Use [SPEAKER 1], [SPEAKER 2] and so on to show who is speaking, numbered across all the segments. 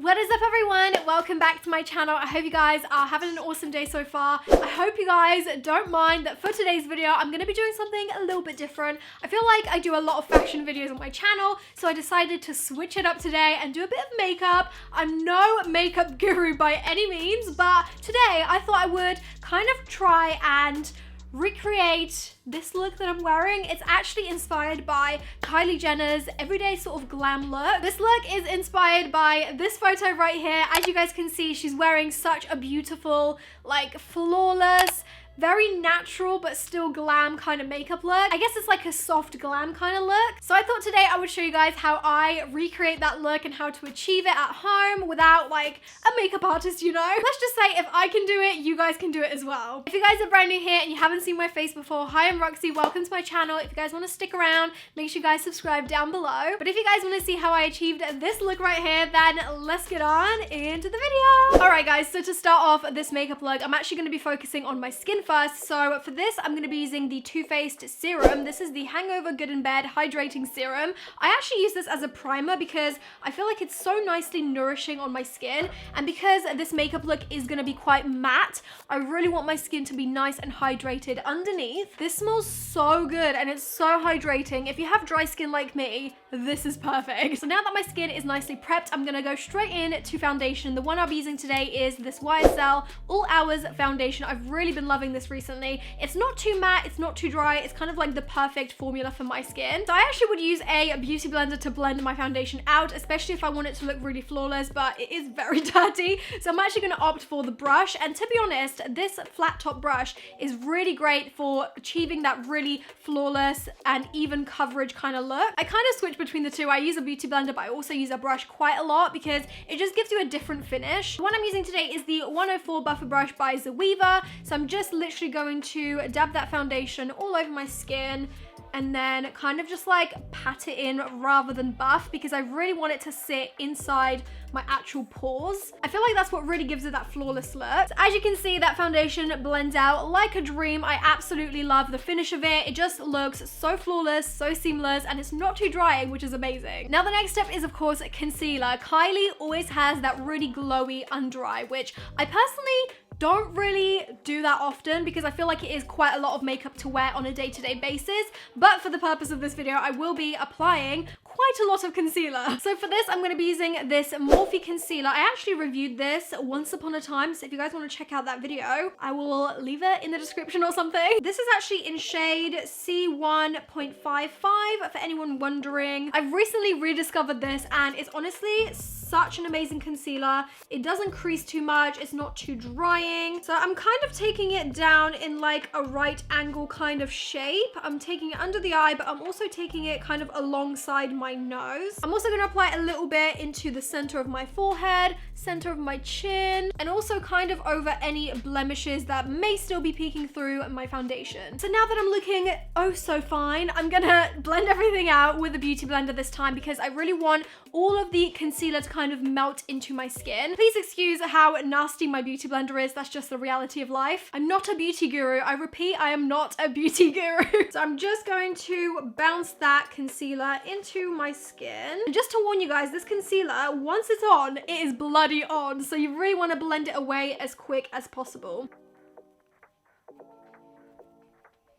[SPEAKER 1] What is up, everyone? Welcome back to my channel. I hope you guys are having an awesome day so far. I hope you guys don't mind that for today's video, I'm going to be doing something a little bit different. I feel like I do a lot of fashion videos on my channel, so I decided to switch it up today and do a bit of makeup. I'm no makeup guru by any means, but today I thought I would kind of try and recreate this look that I'm wearing. It's actually inspired by Kylie Jenner's everyday sort of glam look. This look is inspired by this photo right here. As you guys can see, she's wearing such a beautiful, like, flawless, very natural but still glam kind of makeup look. I guess it's like a soft glam kind of look. So I thought today I would show you guys how I recreate that look and how to achieve it at home without like a makeup artist, you know? Let's just say if I can do it, you guys can do it as well. If you guys are brand new here and you haven't seen my face before, hi, I'm Roxy, welcome to my channel. If you guys want to stick around, make sure you guys subscribe down below. But if you guys want to see how I achieved this look right here, then let's get on into the video. All right guys, so to start off this makeup look, I'm actually going to be focusing on my skin first. So for this, I'm going to be using the Too Faced serum. This is the Hangover Good in Bed Hydrating Serum. I actually use this as a primer because I feel like it's so nicely nourishing on my skin. And because this makeup look is going to be quite matte, I really want my skin to be nice and hydrated underneath. This smells so good and it's so hydrating. If you have dry skin like me, this is perfect. So now that my skin is nicely prepped, I'm going to go straight in to foundation. The one I'll be using today is this YSL All Hours foundation. I've really been loving this recently. It's not too matte, it's not too dry, it's kind of like the perfect formula for my skin. So I actually would use a beauty blender to blend my foundation out, especially if I want it to look really flawless, but it is very dirty. So I'm actually going to opt for the brush. And to be honest, this flat top brush is really great for achieving that really flawless and even coverage kind of look. I kind of switch between the two. I use a beauty blender, but I also use a brush quite a lot because it just gives you a different finish. The one I'm using today is the 104 Buffer Brush by Zoeva. So I'm just literally going to dab that foundation all over my skin and then kind of just like pat it in rather than buff because I really want it to sit inside my actual pores. I feel like that's what really gives it that flawless look. So as you can see, that foundation blends out like a dream. I absolutely love the finish of it. It just looks so flawless, so seamless, and it's not too drying, which is amazing. Now the next step is of course concealer. Kylie always has that really glowy under eye, which I personally don't really do that often because I feel like it is quite a lot of makeup to wear on a day-to-day basis. But for the purpose of this video, I will be applying quite a lot of concealer. So for this, I'm going to be using this Morphe concealer. I actually reviewed this once upon a time, so if you guys want to check out that video, I will leave it in the description or something. This is actually in shade C1.55 for anyone wondering. I've recently rediscovered this and it's honestly such an amazing concealer. It doesn't crease too much, it's not too drying. So I'm kind of taking it down in like a right angle kind of shape. I'm taking it under the eye, but I'm also taking it kind of alongside my nose. I'm also going to apply a little bit into the center of my forehead, center of my chin, and also kind of over any blemishes that may still be peeking through my foundation. So now that I'm looking oh so fine, I'm gonna blend everything out with a beauty blender this time because I really want all of the concealer to kind of melt into my skin. Please excuse how nasty my beauty blender is. That's just the reality of life. I'm not a beauty guru. I repeat, I am not a beauty guru. So I'm just going to bounce that concealer into my skin. And just to warn you guys, this concealer, once it's on, it is bloody on. So you really want to blend it away as quick as possible.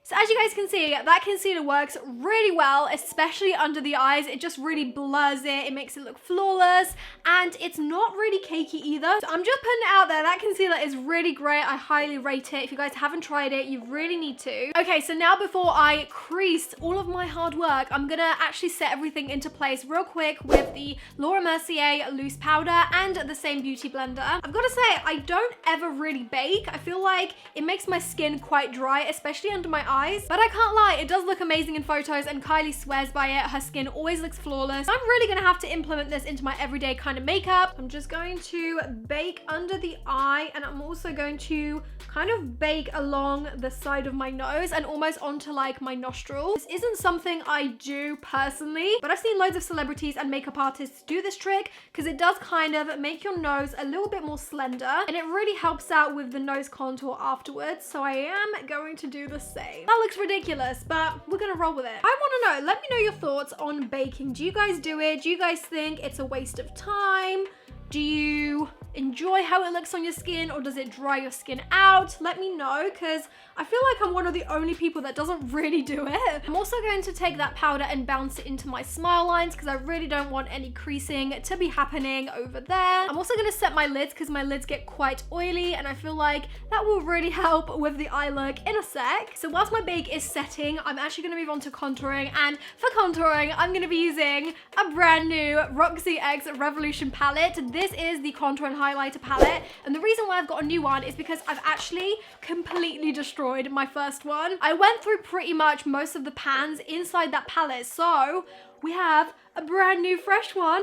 [SPEAKER 1] So as you guys can see, that concealer works really well, especially under the eyes. It just really blurs it. It makes it look flawless and it's not really cakey either. So I'm just putting it out there. That concealer is really great. I highly rate it. If you guys haven't tried it, you really need to. Okay, so now before I crease all of my hard work, I'm gonna actually set everything into place real quick with the Laura Mercier loose powder and the same beauty blender. I've got to say, I don't ever really bake. I feel like it makes my skin quite dry, especially under my eyes. But I can't lie, it does look amazing in photos and Kylie swears by it. Her skin always looks flawless. I'm really gonna have to implement this into my everyday kind of makeup. I'm just going to bake under the eye and I'm also going to kind of bake along the side of my nose and almost onto like my nostrils. This isn't something I do personally, but I've seen loads of celebrities and makeup artists do this trick because it does kind of make your nose a little bit more slender and it really helps out with the nose contour afterwards. So I am going to do the same. That looks ridiculous, but we're gonna roll with it. I want to know, let me know your thoughts on baking. Do you guys do it? Do you guys think it's a waste of time? Do you enjoy how it looks on your skin, or does it dry your skin out? Let me know, because I feel like I'm one of the only people that doesn't really do it. I'm also going to take that powder and bounce it into my smile lines because I really don't want any creasing to be happening over there. I'm also going to set my lids because my lids get quite oily, and I feel like that will really help with the eye look in a sec. So whilst my bake is setting, I'm actually going to move on to contouring, and for contouring I'm going to be using a brand new Roxy X Revolution palette. This is the contour and highlighter palette, and the reason why I've got a new one is because I've actually completely destroyed my first one. I went through pretty much most of the pans inside that palette, so we have a brand new fresh one.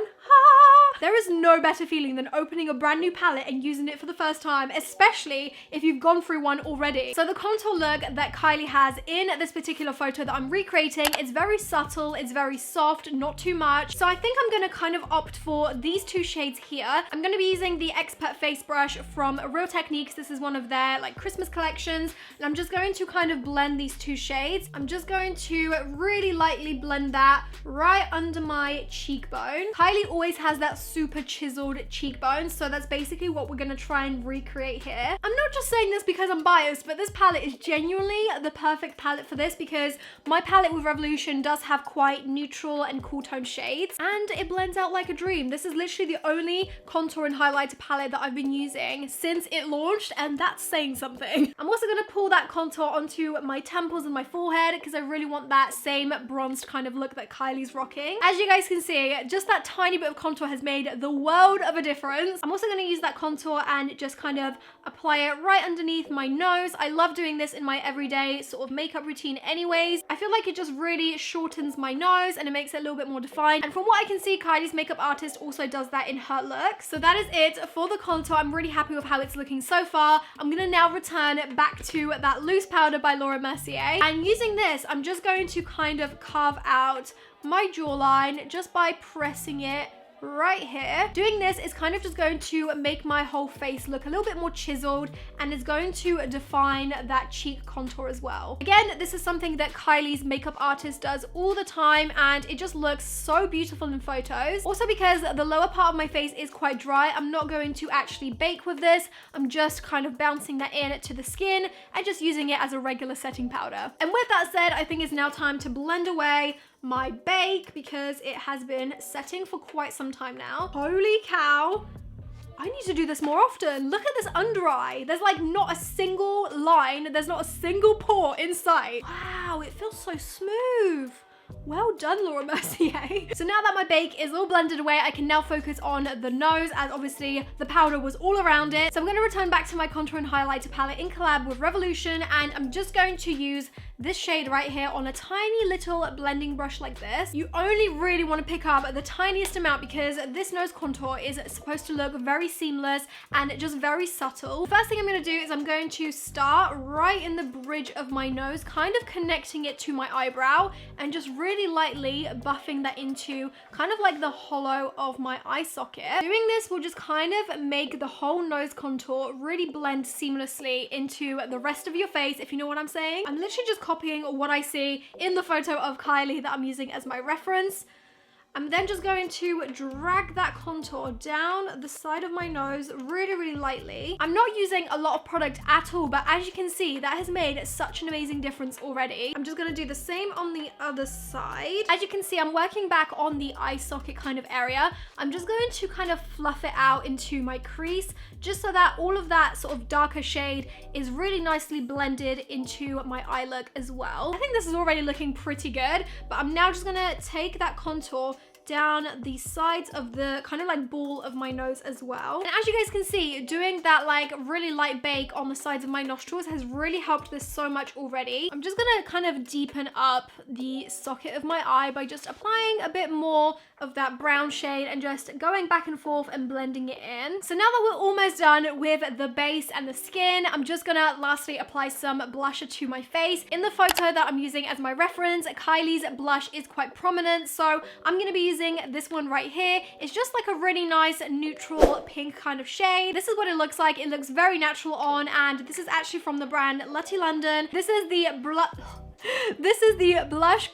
[SPEAKER 1] There is no better feeling than opening a brand new palette and using it for the first time, especially if you've gone through one already. So the contour look that Kylie has in this particular photo that I'm recreating, it's very subtle, it's very soft, not too much. So I think I'm gonna kind of opt for these two shades here. I'm gonna be using the Expert Face Brush from Real Techniques. This is one of their like Christmas collections, and I'm just going to kind of blend these two shades. I'm just going to really lightly blend that right under my cheekbone. Kylie always has that super chiseled cheekbone, so that's basically what we're gonna try and recreate here. I'm not just saying this because I'm biased, but this palette is genuinely the perfect palette for this because my palette with Revolution does have quite neutral and cool tone shades, and it blends out like a dream. This is literally the only contour and highlighter palette that I've been using since it launched, and that's saying something. I'm also gonna pull that contour onto my temples and my forehead because I really want that same bronzed kind of look that Kylie's rocking. As you guys can see, just that tiny bit of contour has made the world of a difference. I'm also going to use that contour and just kind of apply it right underneath my nose. I love doing this in my everyday sort of makeup routine anyways. I feel like it just really shortens my nose and it makes it a little bit more defined. And from what I can see, Kylie's makeup artist also does that in her look. So that is it for the contour. I'm really happy with how it's looking so far. I'm going to now return back to that loose powder by Laura Mercier. And using this, I'm just going to kind of carve out my jawline just by pressing it right here. Doing this is kind of just going to make my whole face look a little bit more chiseled, and it's going to define that cheek contour as well. Again, this is something that Kylie's makeup artist does all the time, and it just looks so beautiful in photos. Also, because the lower part of my face is quite dry, I'm not going to actually bake with this. I'm just kind of bouncing that in to the skin and just using it as a regular setting powder. And with that said, I think it's now time to blend away my bake because it has been setting for quite some time now. Holy cow. I need to do this more often. Look at this under eye. There's like not a single line. There's not a single pore in sight. Wow, it feels so smooth. Well done, Laura Mercier. So now that my bake is all blended away, I can now focus on the nose, as obviously the powder was all around it. So I'm going to return back to my contour and highlighter palette in collab with Revolution, and I'm just going to use this shade right here on a tiny little blending brush like this. You only really want to pick up the tiniest amount because this nose contour is supposed to look very seamless and just very subtle. The first thing I'm going to do is I'm going to start right in the bridge of my nose, kind of connecting it to my eyebrow and just really lightly buffing that into kind of like the hollow of my eye socket. Doing this will just kind of make the whole nose contour really blend seamlessly into the rest of your face, if you know what I'm saying. I'm literally just copying what I see in the photo of Kylie that I'm using as my reference. I'm then just going to drag that contour down the side of my nose really, really lightly. I'm not using a lot of product at all, but as you can see, that has made such an amazing difference already. I'm just going to do the same on the other side. As you can see, I'm working back on the eye socket kind of area. I'm just going to kind of fluff it out into my crease, just so that all of that sort of darker shade is really nicely blended into my eye look as well. I think this is already looking pretty good, but I'm now just going to take that contour down the sides of the kind of like ball of my nose as well. And as you guys can see, doing that like really light bake on the sides of my nostrils has really helped this so much already. I'm just gonna kind of deepen up the socket of my eye by just applying a bit more of that brown shade and just going back and forth and blending it in. So now that we're almost done with the base and the skin, I'm just gonna lastly apply some blusher to my face. In the photo that I'm using as my reference, Kylie's blush is quite prominent, so I'm gonna be using this one right here. It's just like a really nice neutral pink kind of shade. This is what it looks like. It looks very natural on, and this is actually from the brand Letty London. This is the blush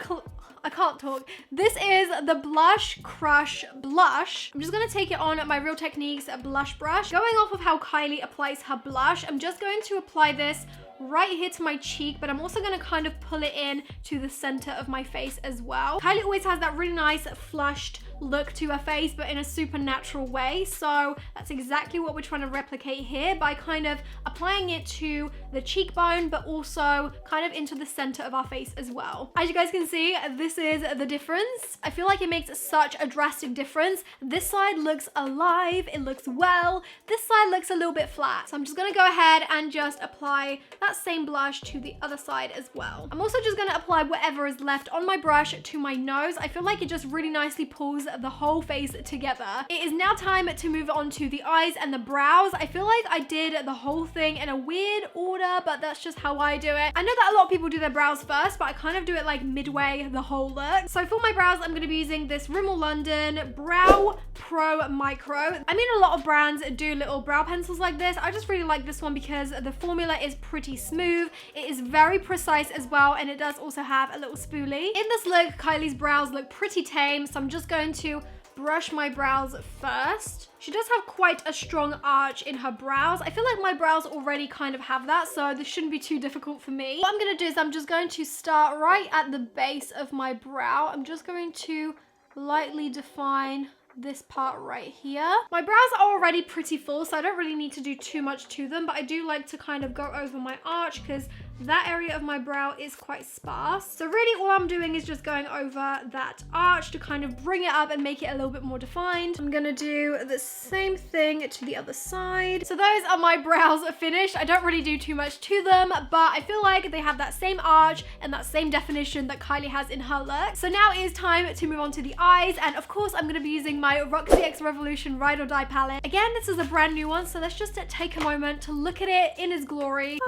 [SPEAKER 1] I can't talk. This is the Blush Crush Blush. I'm just gonna take it on my Real Techniques blush brush. Going off of how Kylie applies her blush, I'm just going to apply this right here to my cheek, but I'm also going to kind of pull it in to the center of my face as well. Kylie always has that really nice flushed look to her face, but in a super natural way. So that's exactly what we're trying to replicate here by kind of applying it to the cheekbone, but also kind of into the center of our face as well. As you guys can see, this is the difference. I feel like it makes such a drastic difference. This side looks alive, it looks well. This side looks a little bit flat. So I'm just gonna go ahead and just apply that same blush to the other side as well. I'm also just gonna apply whatever is left on my brush to my nose. I feel like it just really nicely pulls the whole face together. It is now time to move on to the eyes and the brows. I feel like I did the whole thing in a weird order, but that's just how I do it. I know that a lot of people do their brows first, but I kind of do it like midway the whole look. So for my brows, I'm gonna be using this Rimmel London Brow Pro Micro. I mean, a lot of brands do little brow pencils like this. I just really like this one because the formula is pretty smooth. It is very precise as well, and it does also have a little spoolie. In this look, Kylie's brows look pretty tame, so I'm just going to brush my brows first. She does have quite a strong arch in her brows. I feel like my brows already kind of have that, so this shouldn't be too difficult for me. What I'm gonna do is I'm just going to start right at the base of my brow. I'm just going to lightly define this part right here. My brows are already pretty full, so I don't really need to do too much to them, but I do like to kind of go over my arch because that area of my brow is quite sparse. So really all I'm doing is just going over that arch to kind of bring it up and make it a little bit more defined. I'm gonna do the same thing to the other side. So those are my brows finished. I don't really do too much to them, but I feel like they have that same arch and that same definition that Kylie has in her look. So now it is time to move on to the eyes, and of course I'm gonna be using my ROXI X Revolution Ride or Die palette. Again, this is a brand new one, so let's just take a moment to look at it in its glory.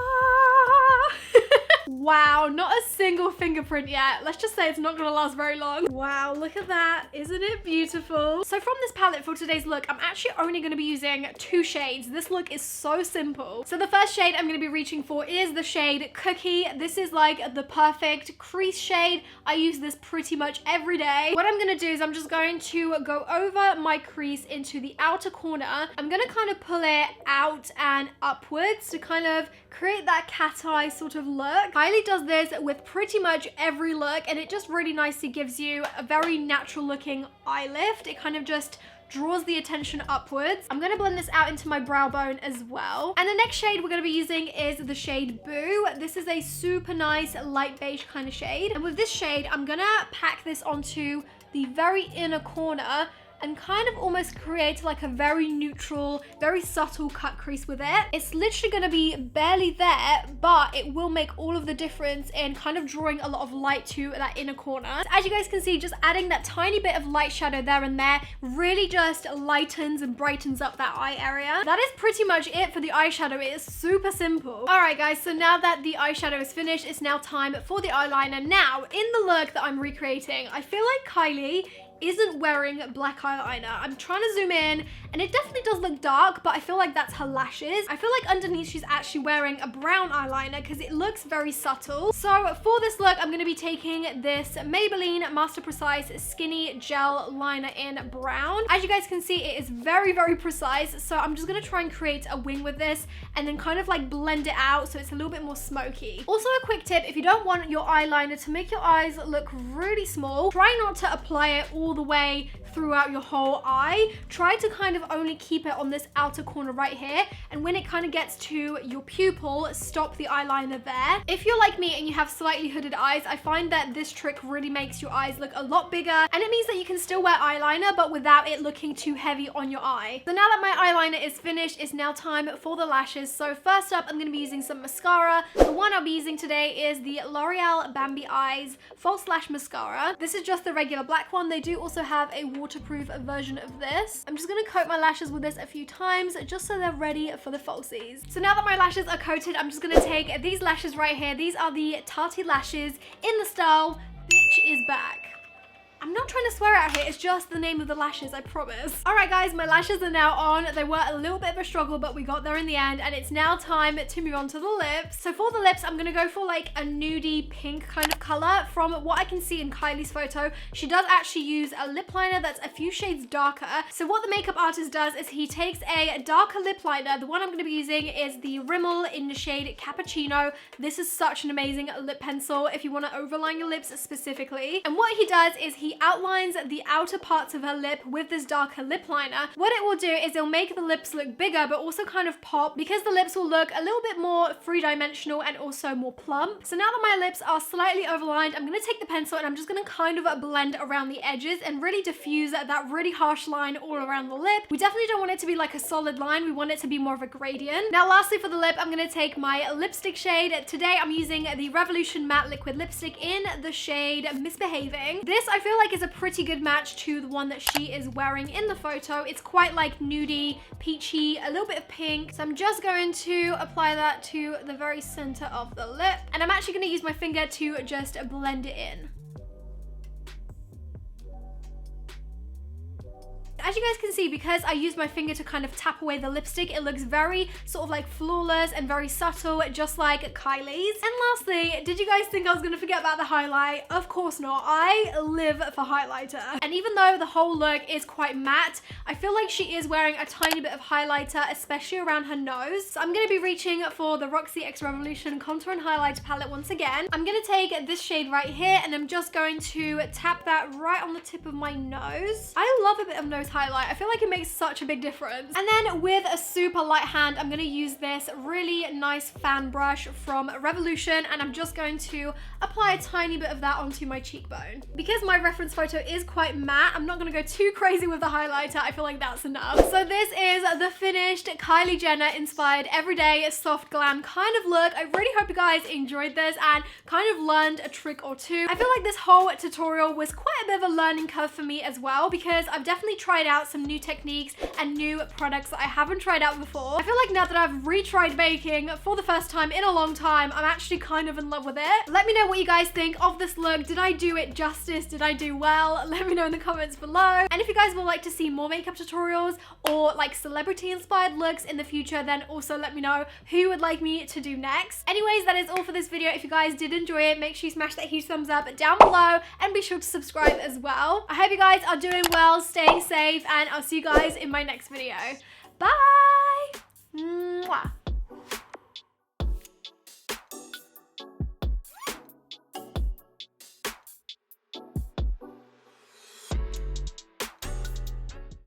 [SPEAKER 1] Wow, not a single fingerprint yet. Let's just say it's not gonna last very long. Wow, look at that. Isn't it beautiful? So from this palette for today's look, I'm actually only gonna be using 2 shades. This look is so simple. So the first shade I'm gonna be reaching for is the shade Cookie. This is like the perfect crease shade. I use this pretty much every day. What I'm gonna do is I'm just going to go over my crease into the outer corner. I'm gonna kind of pull it out and upwards to kind of create that cat eye sort of look. Kylie does this with pretty much every look, and it just really nicely gives you a very natural looking eye lift. It kind of just draws the attention upwards. I'm gonna blend this out into my brow bone as well. And the next shade we're gonna be using is the shade Boo. This is a super nice light beige kind of shade. And with this shade, I'm gonna pack this onto the very inner corner and kind of almost create like a very neutral, very subtle cut crease with it. It's literally gonna be barely there, but it will make all of the difference in kind of drawing a lot of light to that inner corner. So as you guys can see, just adding that tiny bit of light shadow there and there really just lightens and brightens up that eye area. That is pretty much it for the eyeshadow. It is super simple. All right guys, so now that the eyeshadow is finished, it's now time for the eyeliner. Now, in the look that I'm recreating, I feel like Kylie isn't wearing black eyeliner. I'm trying to zoom in, and it definitely does look dark, but I feel like that's her lashes. I feel like underneath she's actually wearing a brown eyeliner because it looks very subtle. So for this look, I'm gonna be taking this Maybelline Master Precise Skinny Gel Liner in brown. As you guys can see, it is very, very precise. So I'm just gonna try and create a wing with this and then kind of like blend it out so it's a little bit more smoky. Also a quick tip, if you don't want your eyeliner to make your eyes look really small, try not to apply it all the way throughout your whole eye. Try to kind of only keep it on this outer corner right here, and when it kind of gets to your pupil, stop the eyeliner there. If you're like me and you have slightly hooded eyes, I find that this trick really makes your eyes look a lot bigger, and it means that you can still wear eyeliner but without it looking too heavy on your eye. So now that my eyeliner is finished, it's now time for the lashes. So first up, I'm going to be using some mascara. The one I'll be using today is the L'Oreal Bambi Eyes False Lash Mascara. This is just the regular black one. They do also have a waterproof version of this. I'm just going to coat my lashes with this a few times just so they're ready for the falsies. So now that my lashes are coated, I'm just going to take these lashes right here. These are the Tati lashes in the style Bitch Is Back. I'm not trying to swear out here, it's just the name of the lashes, I promise. All right guys, my lashes are now on. They were a little bit of a struggle, but we got there in the end, and it's now time to move on to the lips. So for the lips, I'm gonna go for like a nudie pink kind of color. From what I can see in Kylie's photo, she does actually use a lip liner that's a few shades darker. So what the makeup artist does is he takes a darker lip liner. The one I'm gonna be using is the Rimmel in the shade Cappuccino. This is such an amazing lip pencil if you wanna overline your lips specifically. And what he does is he outlines the outer parts of her lip with this darker lip liner. What it will do is it'll make the lips look bigger, but also kind of pop, because the lips will look a little bit more three-dimensional and also more plump. So now that my lips are slightly overlined, I'm gonna take the pencil and I'm just gonna kind of blend around the edges and really diffuse that really harsh line all around the lip. We definitely don't want it to be like a solid line. We want it to be more of a gradient. Now lastly for the lip, I'm gonna take my lipstick shade. Today I'm using the Revolution Matte Liquid Lipstick in the shade Misbehaving. This I feel like is a pretty good match to the one that she is wearing in the photo. It's quite like nudie, peachy, a little bit of pink. So I'm just going to apply that to the very center of the lip. And I'm actually gonna use my finger to just blend it in. As you guys can see, because I used my finger to kind of tap away the lipstick, it looks very sort of like flawless and very subtle, just like Kylie's. And lastly, did you guys think I was gonna forget about the highlight? Of course not. I live for highlighter. And even though the whole look is quite matte, I feel like she is wearing a tiny bit of highlighter, especially around her nose. So I'm gonna be reaching for the Roxy X Revolution Contour and Highlighter palette once again. I'm gonna take this shade right here, and I'm just going to tap that right on the tip of my nose. I love a bit of nose highlight. I feel like it makes such a big difference. And then with a super light hand, I'm gonna use this really nice fan brush from Revolution, and I'm just going to apply a tiny bit of that onto my cheekbone. Because my reference photo is quite matte, I'm not gonna go too crazy with the highlighter. I feel like that's enough. So this is the finished Kylie Jenner inspired everyday soft glam kind of look. I really hope you guys enjoyed this and kind of learned a trick or two. I feel like this whole tutorial was quite a bit of a learning curve for me as well, because I've definitely tried out some new techniques and new products that I haven't tried out before. I feel like now that I've retried baking for the first time in a long time, I'm actually kind of in love with it. Let me know what you guys think of this look. Did I do it justice? Did I do well? Let me know in the comments below. And if you guys would like to see more makeup tutorials or like celebrity inspired looks in the future, then also let me know who you would like me to do next. Anyways, that is all for this video. If you guys did enjoy it, make sure you smash that huge thumbs up down below and be sure to subscribe as well. I hope you guys are doing well, staying safe, and I'll see you guys in my next video. Bye! Mwah.